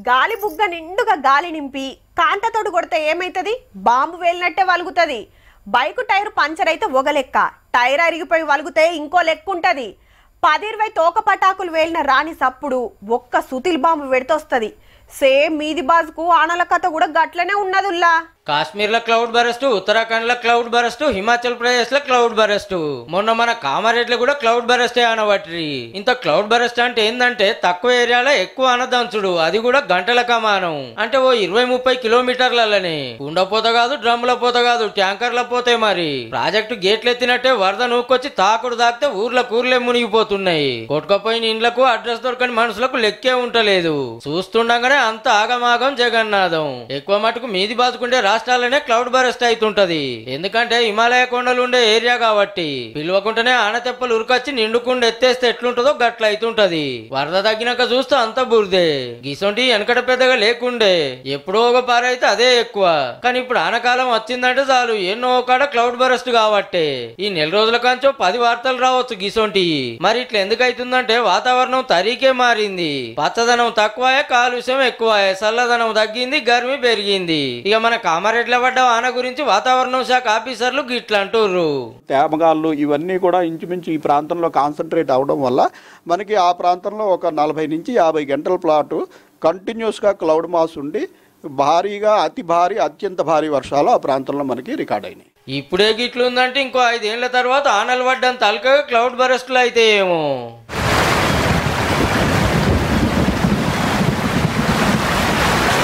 గాలి బుగ్గ నిండుగా గాలి నింపి కాంటతోడు కొడితే ఏమైతుంది? బాంబు వేలినట్టే వలుగుతుంది. బైకు టైర్ పంచర్ అయితే ఒక లెక్క, టైర్ అరిగిపోయి వలుగుతే ఇంకో లెక్క ఉంటుంది. 10-20 తోక పటాకులు వేలిన రాణి సప్పుడు ఒక్క సుతిల్ బాంబు పెడితొస్తుంది. సేమ్ మీది బాజుకు ఆనల కథ కూడా గట్లనే ఉన్నదుల్లా. కాశ్మీర్ లో క్లౌడ్ బరస్ట్, ఉత్తరాఖండ్ లో క్లౌడ్ బరస్ట్, హిమాచల్ ప్రదేశ్ లో క్లౌడ్ బరస్ట్, మొన్న మన కామారెడ్డిలో కూడా క్లౌడ్ బరస్టే అనబట్టి. ఇంత క్లౌడ్ బరస్ట్ అంటే ఏంటంటే తక్కువ ఏరియాలో ఎక్కువ అనదంచుడు, అది కూడా గంటల కమానం. అంటే ఓ 20-30 కిలోమీటర్లనే. కుండపోత కాదు, డ్రమ్ల పోత కాదు, ట్యాంకర్ల పోతే మరి. ప్రాజెక్టు గేట్లు ఎత్తినట్టే వరద నూకొచ్చి తాకుడు తాకితే ఊర్లే మునిగిపోతున్నాయి. కొట్టుకపోయిన ఇండ్లకు అడ్రస్ దొరకని మనుషులకు లెక్కే ఉంటలేదు. చూస్తుండగానే అంత ఆగమాగం జగన్నాథం. ఎక్కువ మటుకు మీది బాదుకుంటే రాష్ట్రాలనే క్లౌడ్ బరస్ట్ అవుతుంటది. ఎందుకంటే హిమాలయ కొండలు ఉండే ఏరియా కాబట్టి పిలువకుంటేనే ఆనతెప్పలు ఉరికొచ్చి నిండుకుండా ఎత్తేస్తే ఎట్లుంటదో గట్ల అవుతుంటది. వరద తగ్గినాక చూస్తే అంత బురదే. గిసొంటి వెనకట పెద్దగా లేకుండే, ఎప్పుడో ఒక పారైతే అదే ఎక్కువ. కానీ ఇప్పుడు ఆనకాలం వచ్చిందంటే చాలు ఎన్నో కాడ క్లౌడ్ బరస్ట్ కాబట్టి ఈ నెల రోజుల కంచో 10 వార్తలు రావచ్చు గిసొంటి. మరి ఇట్లా ఎందుకు అవుతుందంటే వాతావరణం తరీకే మారింది. పచ్చదనం తక్కువయే, కాలుష్యం ఎక్కువయే, చల్లదనం తగ్గింది, గర్మి పెరిగింది. ఇక మన కామారెడ్డిలో పడ్డ వాన గురించి వాతావరణ శాఖ ఆఫీసర్లు గిట్లా అంటుర్రు. తేమగాళ్ళు ఇవన్నీ కూడా ఇంచుమించు ఈ ప్రాంతంలో కాన్సన్ట్రేట్ అవడం వల్ల మనకి ఆ ప్రాంతంలో ఒక 40 నుంచి 50 గంటల పాటు కంటిన్యూస్గా క్లౌడ్ మాస్ ఉండి భారీగా అతి భారీ అత్యంత భారీ వర్షాలు ఆ ప్రాంతంలో మనకి రికార్డ్ అయినాయి. ఇప్పుడే గిట్లుందంటే ఇంకో 5 ఏళ్ల తర్వాత ఆనలు పడ్డంత అల్కగా క్లౌడ్ బరస్ట్లు అయితే ఏమో.